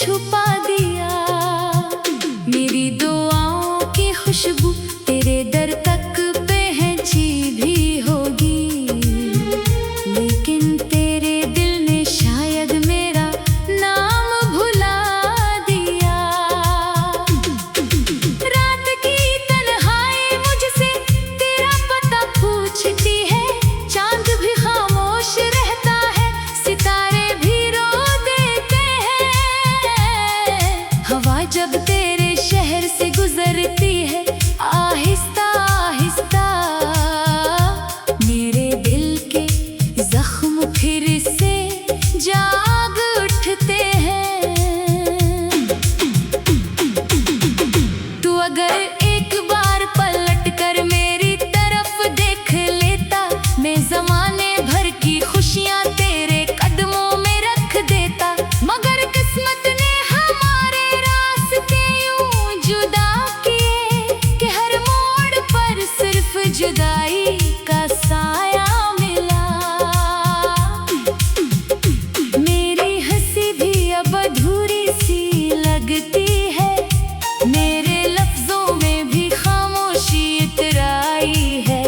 छुपा दिया। मेरी दुआओं की खुशबू तेरे दर तक पहुंची भी होगी, लेकिन तेरे दिल ने शायद मेरा नाम भुला दिया। रात की तन्हाई मुझसे तेरा पता पूछती है, चांद भी खामोश रहता है, सितारे भी रो देते हैं। हवा जब तेरे शहर से गुजरती है आहिस्ता आहिस्ता, मेरे दिल के जख्म फिर से जाग उठते हैं। तू अगर एक बार पलट कर मेरी तरफ देख लेता, मैं ज़माने भर की खुशियाँ तेरे कदमों में रख देता। मगर किस्मत ने हमारे रास्ते यूं जुदा किए कि हर मोड़ पर सिर्फ जुदाई का साया मिला। मेरी हंसी भी अब अधूरी सी लगती है, मेरे लफ्जों में भी खामोशी इतराई है।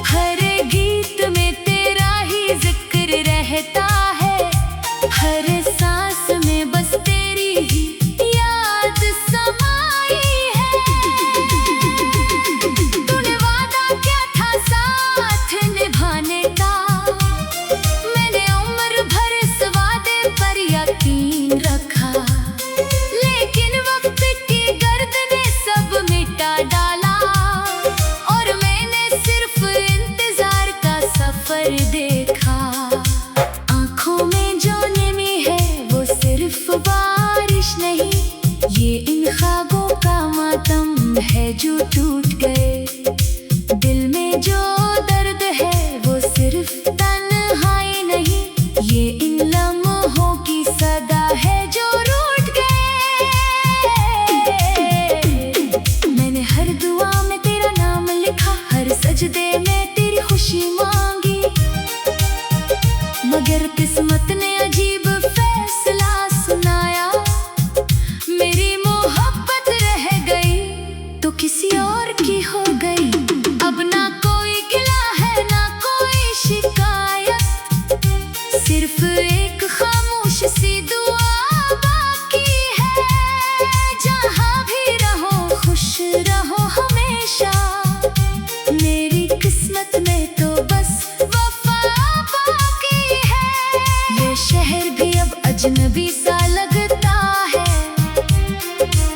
हर गीत में तेरा ही जिक्र रहता है, हर सांस में बस तेरी ही याद समाई है। तूने वादा क्या था साथ निभाने का, मैंने उम्र भर इस वादे पर यकीन रखा, लेकिन वक्त की गर्द ने सब मिटा डाला, और मैंने सिर्फ इंतजार का सफर देखा। आंखों में जो नमी है वो सिर्फ बारिश नहीं, ये इन ख्वाबों का मातम है जो टूट गए। दिल में जो दर्द है वो सिर्फ तन्हाई नहीं, ये इन लम्हों की सदा है जो रूठ गए। मैंने हर दुआ में तेरा नाम लिखा, हर सजदे में तेरी खुशी मांगी, मगर किस्मत ने अजीब फैसला सुनाया। मेरी मोहब्बत रह गई तो किसी और की हो गई। अब ना कोई गिला है ना कोई शिकायत, सिर्फ एक खामोश सी दुआ बाकी है। जहाँ भी रहो खुश रहो हमेशा, मेरी किस्मत में तो बस वफा बाकी है। ये शहर भी अब अजनबी सा लगता है,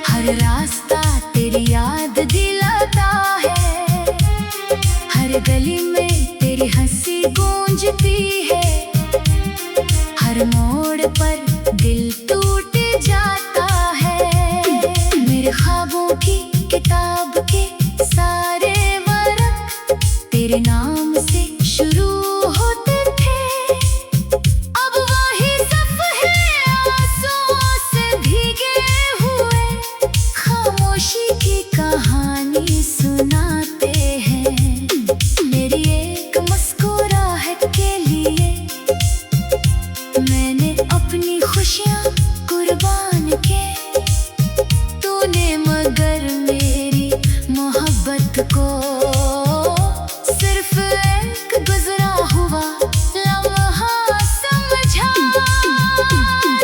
हर रास्ता तेरी याद दिलाता है, हर गली में तेरी हंसी गूंजती है, हर मोड़ पर दिल टूट जाता है। मेरे ख्वाबों की किताब के सारे वर्क तेरे नाम से शुरू होते थे, अब वही सफ़े आंसुओं से भीगे हुए खामोशी की कहानी सुनाते हैं। मेरी एक मुस्कुराहट के लिए मैंने अपनी खुशियाँ कुर्बान के, तूने मगर मेरी मोहब्बत को सिर्फ एक गुजरा हुआ लम्हा समझा।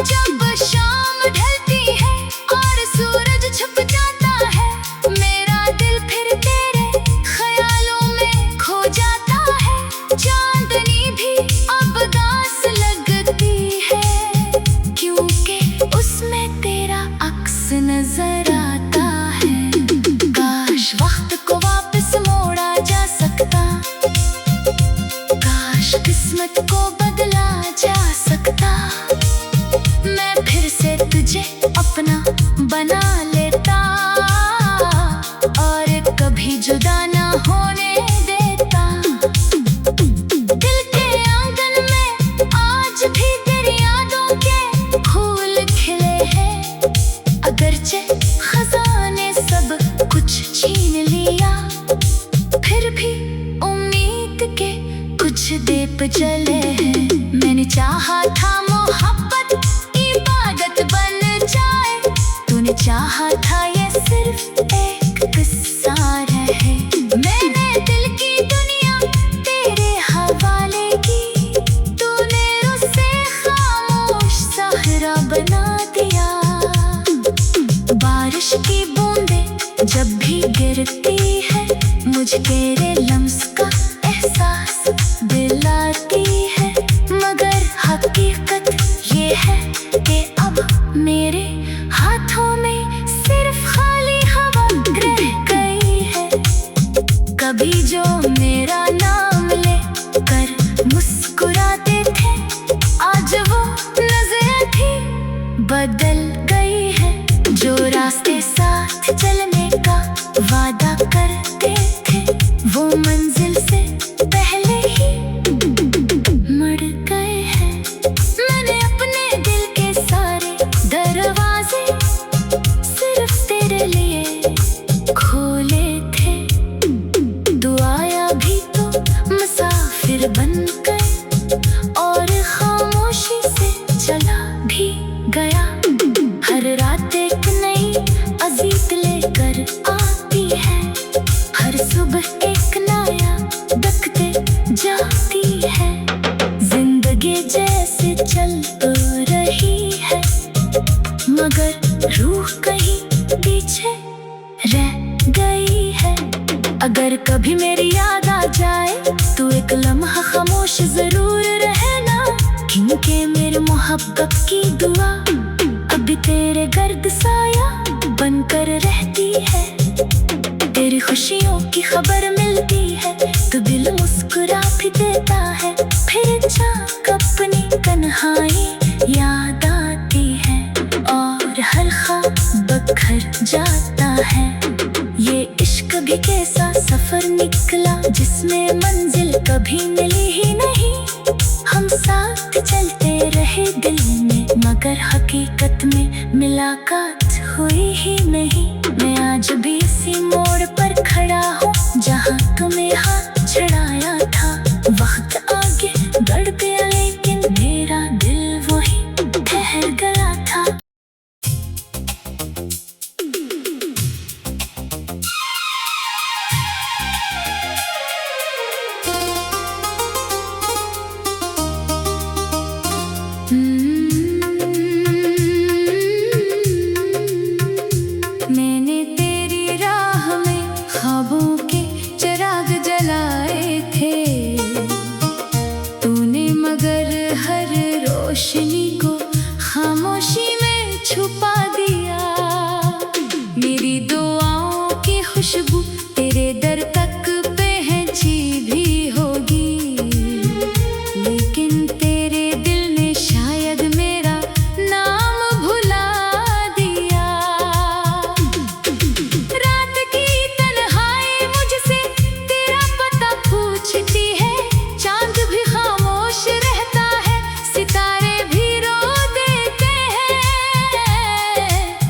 जब शाम ढलती है और सूरज छुप जाता है, मेरा दिल फिर तेरे ख्यालों में खो जाता है। चांदनी भी अब दास लगती है, क्योंकि उसमें तेरा अक्स नजर आता है। काश वक्त को वापस मोड़ा जा सकता, काश किस्मत को बदला जा सकता, मैं फिर से तुझे अपना बना लेता और कभी जुदा ना होने देता। दिल के आंगन में आज भी तेरी यादों के फूल खिले हैं, अगरचे खजाने सब कुछ छीन लिया, फिर भी उम्मीद के कुछ दीप जले हैं। मैंने चाहा था मोहब्बत इबादत बन जा मैंने चाहा था ये सिर्फ एक किस्सा रहे। मैंने दिल की दुनिया तेरे हवाले की, तूने उसे खामोश सहरा बना दिया। बारिश की बूंदें जब भी गिरती है, मुझे तेरे लम्स का एहसास दिलाती है। मगर हकीकत ये है कि अब मेरे हाथों में सिर्फ खाली हवा रह गई है। कभी जो मेरा नाम ले कर मुस्कुराते थे, आज वो नजर भी बदल गई है। जो रास्ते साथ चलने का वादा करते थे, वो मंजिल से पहले ही मुड़ गए हैं। मैंने अपने दिल के सारे दरवाजे सिर्फ तेरे लिए खोले थे। तू आया भी तो मुसाफिर बन गए, और खामोशी से चला भी गया। हर रात एक नई अजीब लेकर आती है, हर सुबह एक नया दखते जाती है। जिंदगी जैसे चल तो रही है, मगर रूह कहीं पीछे रह गई है। अगर कभी मेरी याद आ जाए तो एक लम्हा खामोश जरूर रहना, क्योंकि मेरी मोहब्बत की दुआ अभी तेरे गर्द साया बनकर रहती है। तेरी खुशियों की खबर मिलती है तो दिल मुस्कुरा भी देता है। फिर जाकर अपनी तन्हाई याद आती है, और हर ख्वाब बखर जाता है। ये इश्क भी कैसा सफर निकला, जिसमें मंजिल कभी मिली ही नहीं। हम साथ चलते रहे दिल में, मगर हकीकत में मुलाकात हुई ही नहीं। मैं आज भी इसी मोड़ पर खड़ा हूँ जहाँ तुम्हें हाथ छड़ाया था। वक्त आगे बढ़ गया लेकिन मेरा दिल वही ठहर गया था। मैंने तेरी राह में ख्वाबों के चिराग जलाए थे, तूने मगर हर रोशनी को खामोशी में छुपा दिया। मेरी दुआओं की खुशबू तेरे दर तक पहुंची भी होगी, लेकिन तेरे दिल ने शायद मेरा नाम भुला दिया। रात की तन्हाई मुझसे तेरा पता पूछती है, चांद भी खामोश रहता है, सितारे भी रो देते हैं।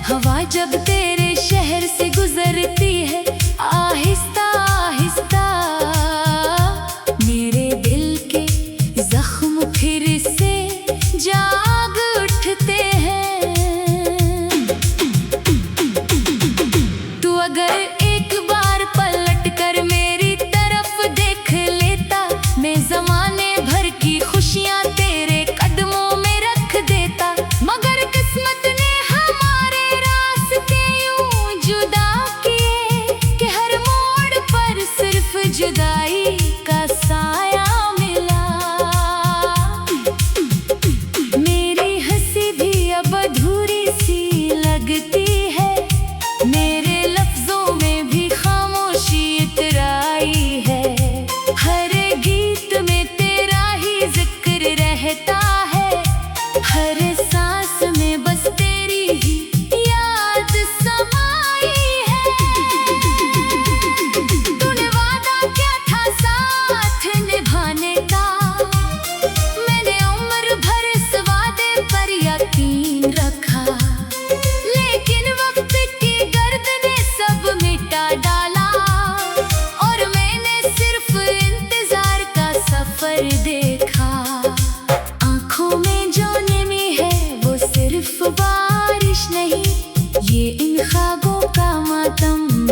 हवा जब तेरे शहर से गुजरती है, आहिस्ता आहिस्ता मेरे दिल के जख्म फिर से जाग उठते हैं। तू अगर एक बार पलट कर मेरी तरफ देख लेता, मैं जमाने भर की खुशियां तेरे कदमों में रख देता। मगर किस्मत ने हमारे रास्ते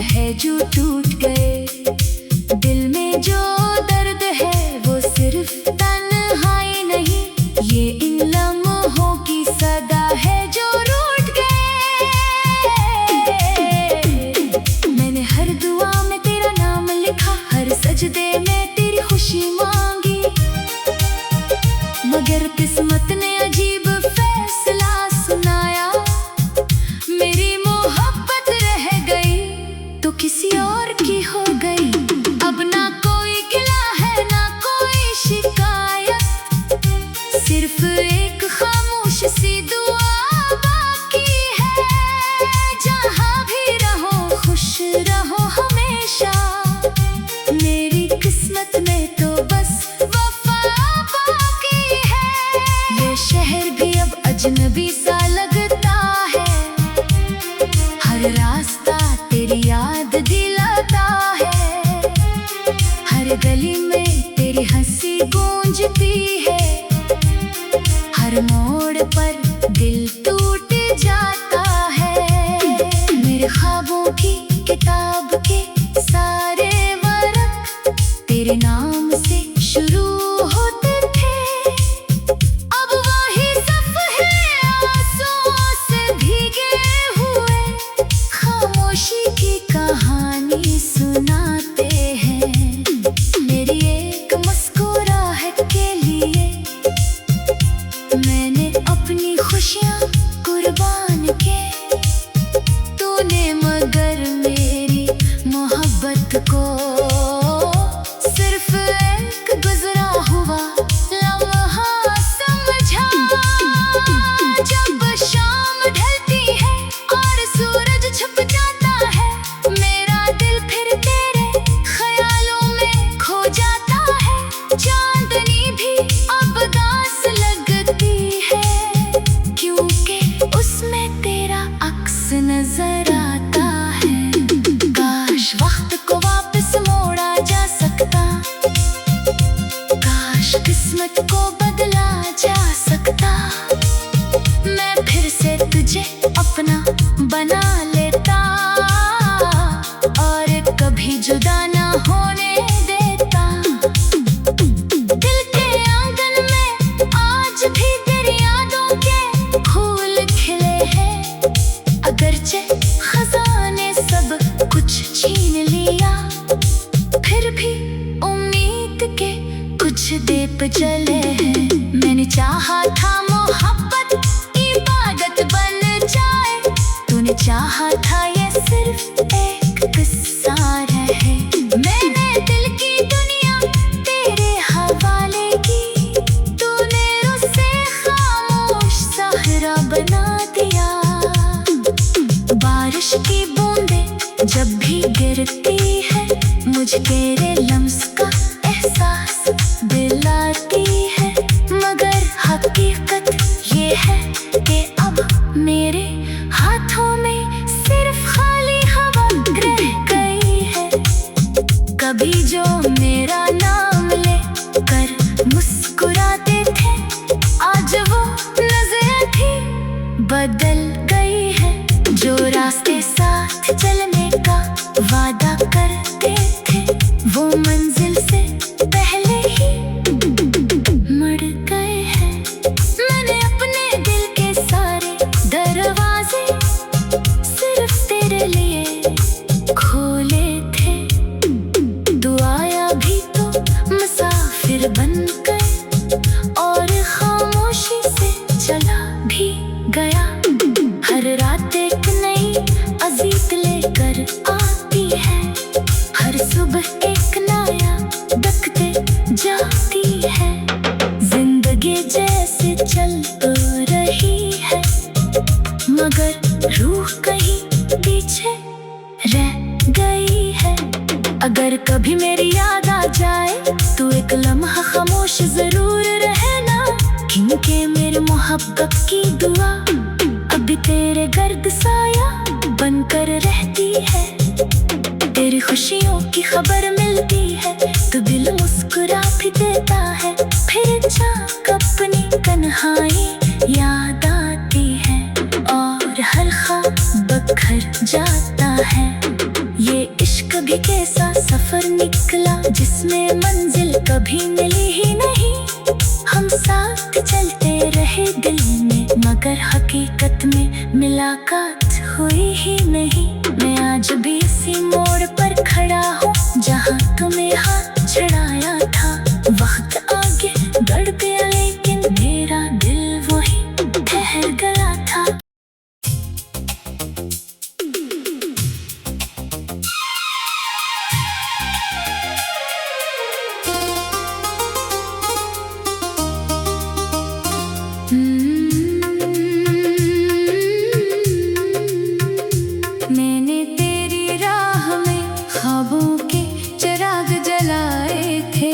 है जो टूट गए। दिल में जो दर्द है वो सिर्फ तन्हाई नहीं, ये इन लम्हों की सदा है जो रूठ गए। मैंने हर दुआ में तेरा नाम लिखा, हर सजदे में तेरी खुशी मांगी, मगर किस्मत ने अजीब फैसला सुनाया। मेरी मोहब्बत रह गई तो किसी और की हो गई। अब ना कोई गिला है ना कोई शिकायत, सिर्फ एक खामोश सी दुआ बाकी है। जहाँ भी रहो खुश रहो हमेशा, मेरी किस्मत में तो बस वफा बाकी है। ये शहर भी अब अजनबी सा लगता है, हर रास्ता तेरी याद दिलाता है। हर गली में तेरी हंसी गूंजती है, हर मोड़ पर दिल टूट जाता है। मेरे ख्वाबों की किताब के सारे वर्क तेरे नाम से शुरू होते थे, अब वही सफ़े आंसुओं से भीगे हुए खामोशी की कहानी सुनाते हैं। मेरी एक मुस्कुराहट के लिए मैंने अपनी खुशियाँ कुर्बान के, तूने मगर मेरी मोहब्बत को सिर्फ एक गुजरा हुआ लम्हा समझा। जब शाम ढलती है और सूरज छुप जाता है, मेरा दिल फिर तेरे ख्यालों में खो जाता है। चांदनी भी अब दास लगती है, क्योंकि उसमें तेरा अक्स नजर आता है। काश वक्त को वापस मोड़ा जा सकता, काश किस्मत को बदला जा सकता। मैं फिर से तुझे अपना बना लेता और कभी जुदा ना होने देता। दिल के आंगन में आज भी तेरी यादों के फूल खिले हैं, अगरचे खजाने सब कुछ छीन लिया, फिर भी उम्मीद के कुछ दीप जले हैं। मैंने चाहा था मोहब्बत इबादत बन जाए, तूने चाहा था ये सिर्फ एक किस्सा रहे। मैंने दिल की दुनिया तेरे हवाले की, तूने उसे खामोश सहरा बना दिया। बारिश की बूंदें जब भी गिरती है, मुझे तेरे लम्स का एहसास दिलाती है, मगर हकीकत ये है कि अब मेरे हाथों में सिर्फ खाली हवा रह गई है। कभी जो मेरा नाम ले कर मुस्कुराते थे, आज वो नजरें भी बदल गई है। जो रास्ते साथ चलने का वादा करते थे, वो मंजिल से पहले ही मुड़ गए हैं। मैंने अपने दिल के सारे दरवाजे सिर्फ तेरे लिए खोले थे, तू आया भी तो मुसाफिर बन गए और खामोशी से चला भी गया। हर रात एक नई अजीत लेकर आती है, हर सुबह एक नया दखते जाती है। जिंदगी जैसे चल तो रही है, मगर रूह कहीं पीछे रह गई है। अगर कभी मेरी याद आ जाए तो एक लम्हा खामोश जरूर रहना, क्योंकि मेरी मोहब्बत की दुआ अभी तेरे गर्द साया बनकर रहती है। तेरी खुशियों की खबर मिलती है तो दिल मुस्कुरा भी देता है, फिर झांक अपनी तन्हाई याद आती है और हर ख्वाब बखर जाता है। ये इश्क भी कैसा सफर निकला जिसमें मंजिल कभी मिली ही नहीं। हम साथ चलते रहे दिल में मगर हकीकत में मुलाकात हुई ही नहीं। मैं आज भी इसी मोड़ पर खड़ा हूँ जहाँ तुम्हें हाथ चढ़ाया था। वक्त आगे बढ़ गया लेकिन मेरा दिल वही ठहर गया था। मैंने तेरी राह में ख्वाबों के चिराग जलाए थे,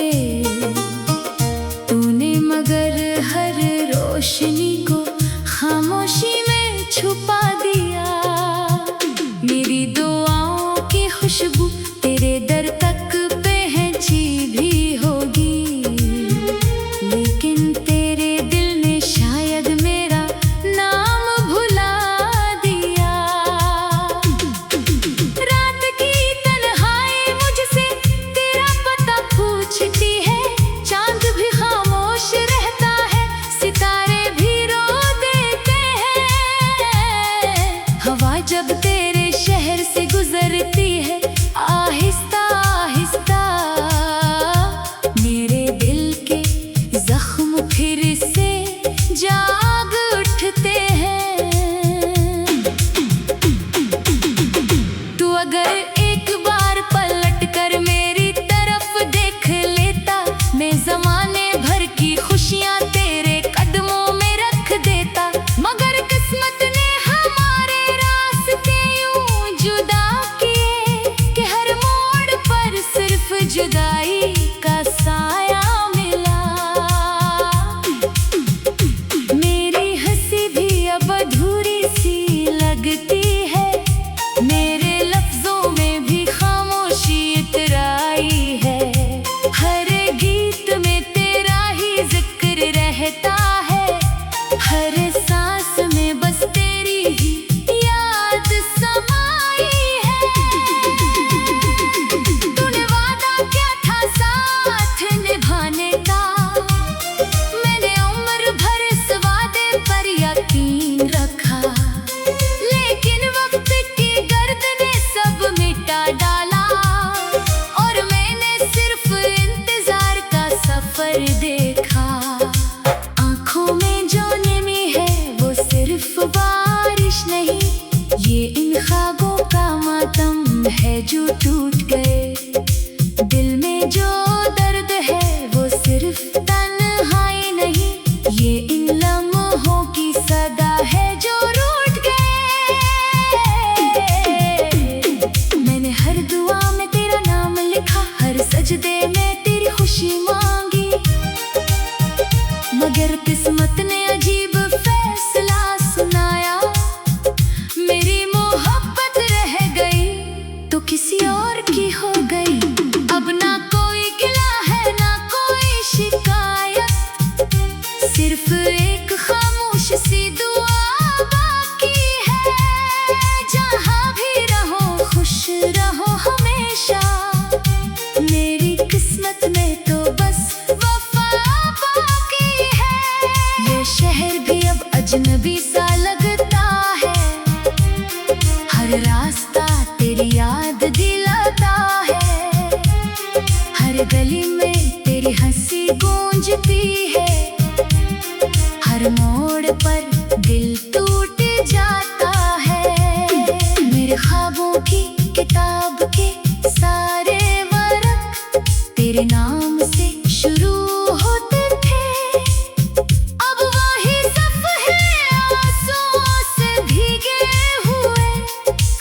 तूने मगर हर रोशनी को खामोशी में छुपा दिया। मेरी दुआओं की खुशबू तेरे दर तक पहुंची भी होगी, लेकिन तेरे दिल ने शायद मेरा नाम भुला दिया। रात की तन्हाई मुझसे तेरा पता पूछती है, चांद भी खामोश रहता है, सितारे भी रो देते हैं। हवा जब तेरे शहर से गुजरती है आहिस्ता आहिस्ता, मेरे दिल के जख्म फिर से जाग उठते हैं। तू अगर एक बार पलट कर मेरी तरफ देख लेता, मैं जमाने भर की खुशियां तेरे कदमों में रख देता। मगर किस्मत ने हमारे रास्ते यूं जुदा किए कि हर मोड़ पर सिर्फ जुदाई का साया मिला। मेरी हंसी भी अब अधूरी सी लगती है, मेरे लफ्जों में भी खामोशी इतराई है। हर गीत में तेरा ही जिक्र रहता है, हर सांस में बस तेरी ही याद समाई है। तूने वादा किया था साथ निभाने का, मैंने उम्र भर इस वादे पर यकीन रखा, लेकिन वक्त की गर्द ने सब मिटा डाला और मैंने सिर्फ इंतजार का सफर देखा। आंखों में जो नमी है वो सिर्फ बारिश नहीं, ये इन ख्वाबों का मातम है जो टूट गए। दिल में जो दर्द है वो सिर्फ तन्हाई नहीं, ये इन लम्हों की सदा है जो रूठ गए। मैंने हर दुआ में तेरा नाम लिखा, हर सजदे में तेरी खुशी मांगी, मगर किस्मत ने अजीब फैसला सुनाया। मेरी मोहब्बत रह गई तो किसी और की हो गई। अब ना कोई गिला है ना कोई शिकायत, सिर्फ एक खामोश सी दुआ बाकी है। जहाँ भी रहो खुश रहो हमेशा, मेरी किस्मत में तो बस वफा बाकी है। ये शहर भी अब अजनबी सा लगता है, हर रास्ता तेरी याद दिलाता है, हर गली में तेरी हंसी गूंजती है, हर मोड़ पर दिल टूट जाता है। मेरे ख्वाबों की किताब के सारे वर्क तेरे नाम से शुरू होते थे, अब वही सफ़े आंसुओं से भीगे हुए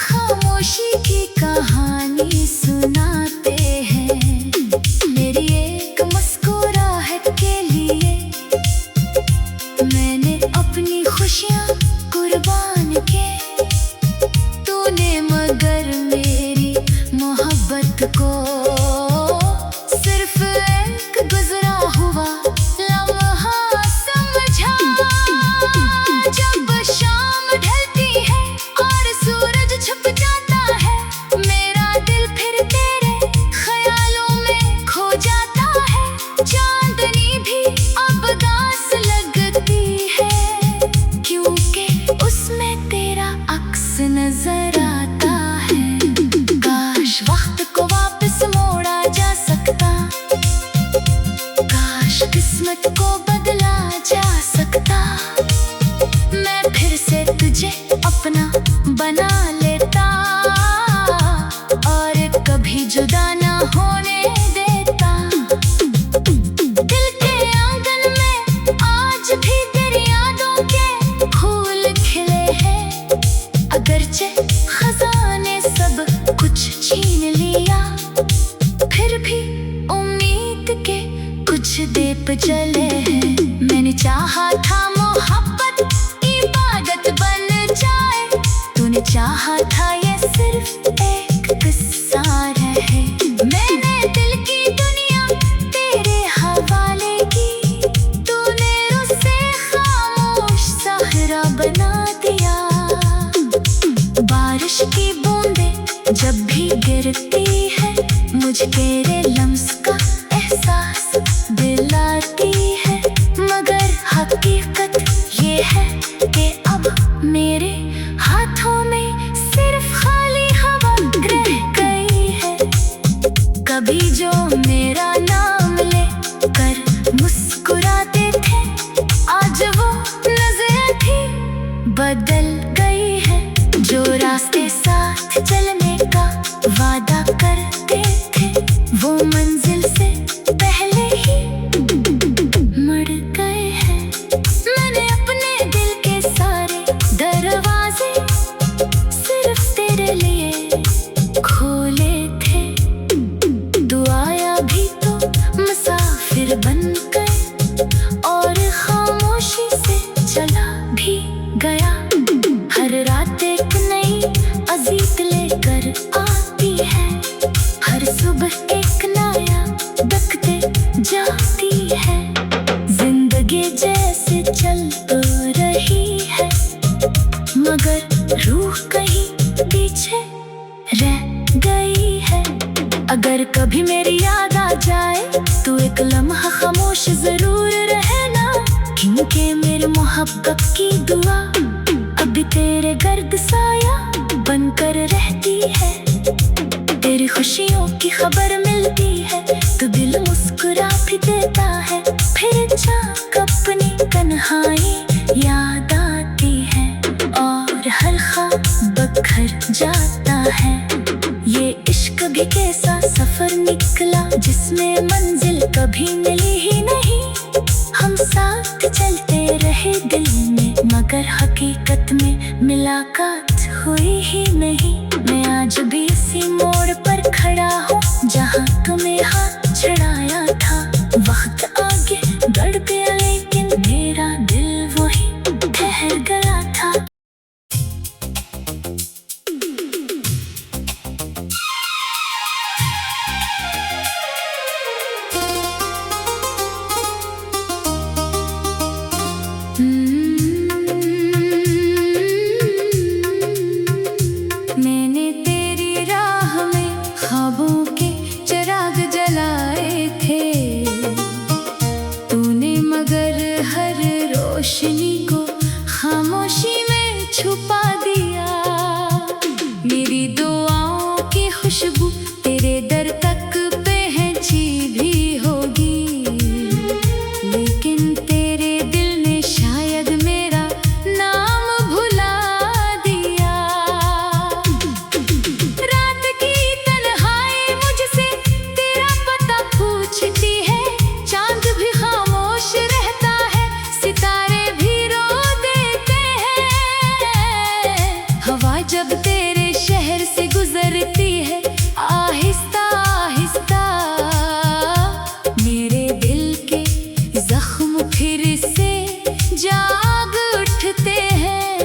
खामोशी की कहानी सुनाते हैं। मेरी एक मुस्कुराहट के लिए मैंने अपनी खुशियाँ कुर्बान के, तूने मगर मेरी मोहब्बत को सिर्फ एक गुजरा हुआ लम्हा समझा। जब शाम ढलती है और सूरज छुप जाता है, मेरा बना लेता और कभी जुदा ना होने देता। दिल के आंगन में आज भी तेरी यादों के फूल खिले हैं। अगरचे खजाने सब कुछ छीन लिया, फिर भी उम्मीद के कुछ दीप जले हैं। मैंने चाहा था मोहब्बत इबादत बन जाए, तूने चाहा था ये सिर्फ एक किस्सा रहे। मैंने दिल की दुनिया तेरे हवाले की, तूने उसे खामोश सहरा बना दिया। बारिश की बूंदें जब भी गिरती है, मुझे तेरे लम्स का एहसास दिलाती है। मगर हकीकत ये है कि अब मेरे हाथों में सिर्फ खाली हवा रह गई है। कभी जो मेरा नाम ले कर मुस्कुराते थे, आज वो नजरें भी बदल गई है। जो रास्ते साथ चलने का वादा करते थे, वो मंजिल से पहले ही मुड़ गए हैं। मैंने अपने दिल के सारे दरवाजे सिर्फ तेरे लिए खोले थे। तू आया भी तो मुसाफिर बन गए और खामोशी से चला भी गया। हर रात एक नई अजीत लेकर आती है, हर सुबह एक नया दखते जाती है। जिंदगी जैसे चल तो रही है, मगर रूह कहीं पीछे रह गई है। अगर कभी मेरी याद आ जाए तो एक लम्हा खामोश जरूर रहना, क्योंकि मेरी मोहब्बत की दुआ अभी तेरे गर्द साया बनकर रहती है। तेरी खुशियों की खबर मिलती है तो दिल मुस्कुरा भी देता है। फिर जाकर अपनी तन्हाई याद आती है और हर ख्वाब बखर जाता है। ये इश्क भी कैसा सफर निकला, जिसमें मंजिल कभी मिली ही नहीं। हम साथ चलते रहे दिल में, मगर हकीकत में मुलाकात हुई ही नहीं। मैं आज भी इसी मोड़ पर खड़ा हूँ जहाँ तुम्हें हाथ छड़ाया था। वक्त आगे बढ़ गया लेकिन मेरा दिल वही ठहर गया था। मैंने तेरी राह में ख्वाबों के चिराग जलाए थे, तूने मगर हर रोशनी को खामोशी में छुपा दिया। मेरी दुआओं की खुशबू तेरे दर तक पहुंची भी होगी, लेकिन तेरे दिल ने शायद मेरा नाम भुला दिया। रात की तन्हाई मुझसे तेरा पता पूछती है, चांद भी खामोश रहता है, सितारे भी रो देते हैं। हवा जब तेरे शहर से गुजरती है आहिस्ता आहिस्ता, मेरे दिल के जख्म फिर से जाग उठते हैं।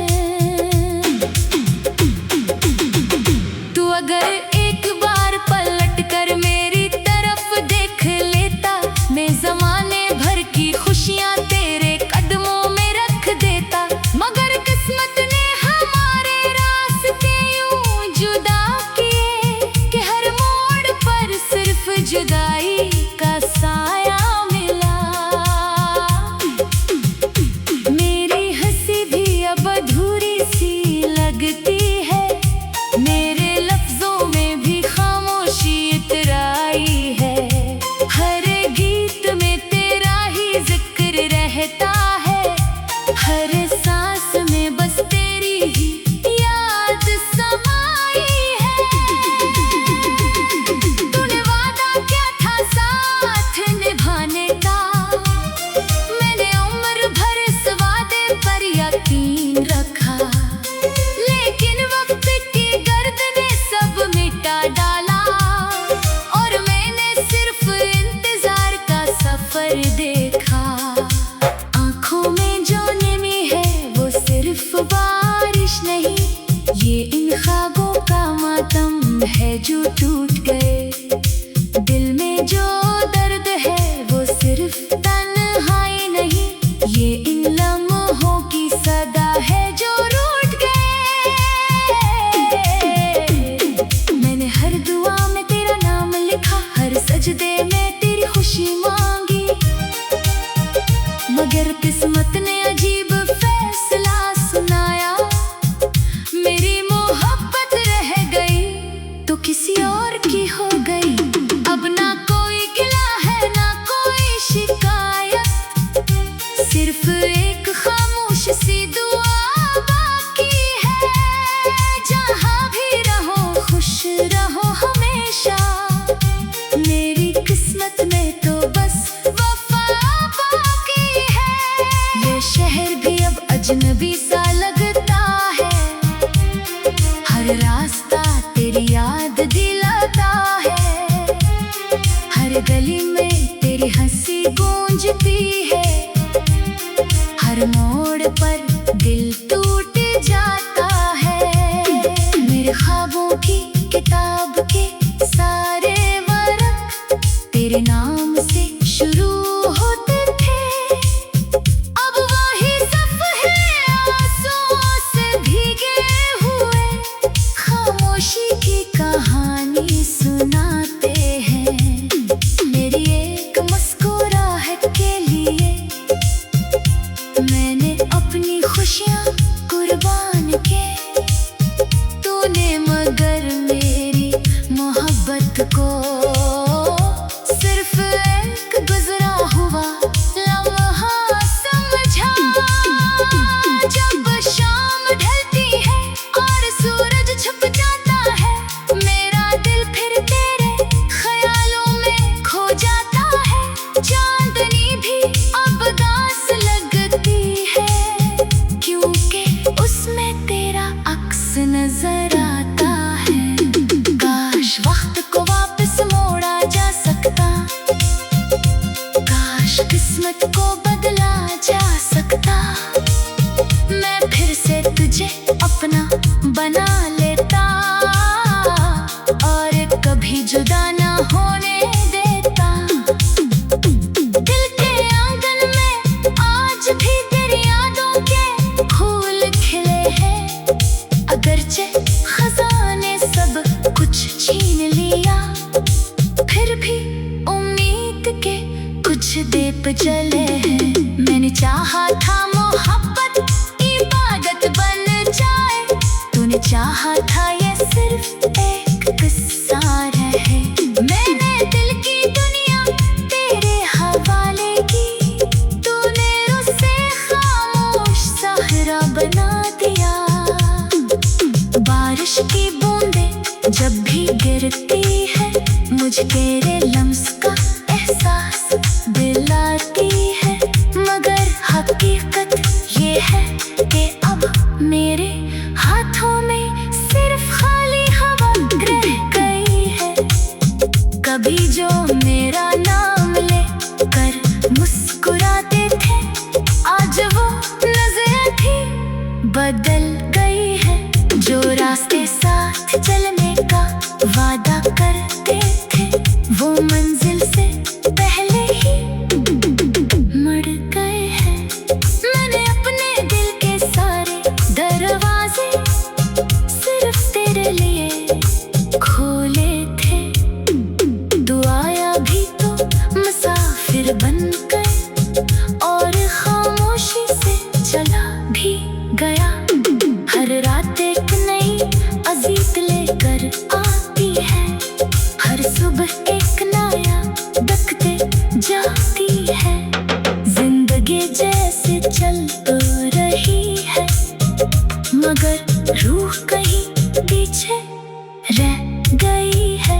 तू अगर एक बार पलट कर मेरी तरफ देख लेता, मैं जमाने भर की खुशियां तेरे कदमों में रख देता। मगर किस्मत ने हमारे रास्ते यूं जुदा किए, ये इन ख्वाबों का मातम है जो टूट गए। दिल में जो दर्द है वो सिर्फ तन्हाई नहीं, ये इन लम्हों की सदा है जो रूठ गए। मैंने हर दुआ में तेरा नाम लिखा, हर सजदे में तेरी खुशी मांगी, मगर किस्मत ने अजीब फैसला सुनाया। मेरी मोहब्बत रह गई तो किसी और की हो गई। अब ना कोई गिला है ना कोई शिकायत, सिर्फ एक खामोश सी दुआ बाकी है। जहाँ भी रहो खुश रहो हमेशा, मेरी किस्मत में तो बस वफा बाकी है। ये शहर भी अब अजनबी सा लगता है, हर रास्ता तेरी याद दिलाता है। हर गली में तेरी हंसी गूंजती है, हर मोड़ पर दिल टूट जाता है। मेरे ख्वाबों की किताब के सारे वर्क तेरे नाम से शुरू होते थे। अब वही सफ़े आंसुओं से भीगे हुए खामोशी की कहानी सुनाते हैं। मेरी एक मुस्कुराहट के लिए मैंने अपनी खुशियाँ कुर्बान के। तूने मगर मेरी मोहब्बत को सिर्फ एक गुजरा हुआ लम्हा समझा। जब शाम ढलती है और सूरज छुप जाता है, मेरा दिल फिर तेरे ख्यालों में खो जाता है। चांदनी भी अब दास लगती है, क्योंकि उसमें तेरा अक्स नजर आता है। काश वक्त को वापस मोड़ा जा सकता, काश किस्मत को बदला जा सकता। मैं फिर से तुझे अपना बना लेता और कभी जुदा ना होने देता। दिल के आंगन में आज भी तेरी यादों के फूल खिले हैं, अगरचे खजाने सब कुछ छीन लिया, फिर भी उम्मीद के कुछ दीप जले हैं। मैंने चाहा था मोहब्बत इबादत बन जाए, तूने चाहा था ये सिर्फ एक किस्सा रहे। मैंने दिल की दुनिया तेरे हवाले की, तूने उसे खामोश सहरा बना दिया। बारिश की बूंदें जब भी गिरती है, मुझे तेरे लम्स का एहसास दिलाती है। मगर हकीकत ये है कि अब मेरे हाथों में सिर्फ खाली हवा रह गई है। कभी जो मेरा नाम ले कर मुस्कुराते थे, आज वो नजरें भी बदल गई है। जो रास्ते साथ चलने का वादा करते थे, वो मंजिल से पहले ही मुड़ गए हैं। मैंने अपने दिल के सारे दरवाजे सिर्फ तेरे लिए खोले थे। तू आया भी तो मुसाफिर बन गए और खामोशी से चला भी गया। हर रात एक नई अजीत लेकर आती है, हर सुबह एक नया दखते जाती है। जिंदगी जैसे चल तो रही है, मगर रूह कहीं पीछे रह गई है।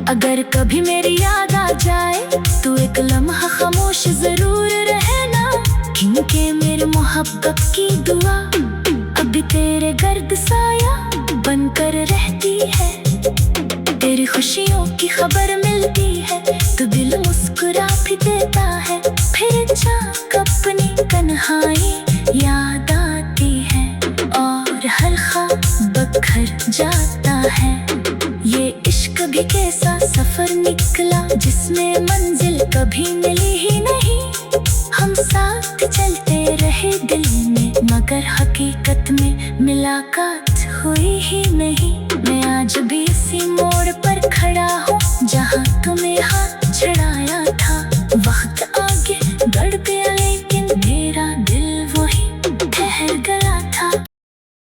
अगर कभी मेरी याद आ जाए तो एक लम्हा खामोश जरूर रहना, क्योंकि मेरे मोहब्बत की दुआ अभी तेरे गर्द साया बनकर रहती है। तेरी खुशियों की खबर मिलती है तो दिल मुस्कुरा भी देता है। फिर चाक अपनी कन्हाई याद आती है और हर ख्वाब बखर जाता है। ये इश्क भी कैसा सफर निकला जिसमें मंजिल कभी मिली ही नहीं। हम साथ चलते रहे दिल में मगर हकीकत में मुलाकात हुई ही नहीं। मैं आज भी इसी मोड़ पर खड़ा हूँ जहाँ तुम्हें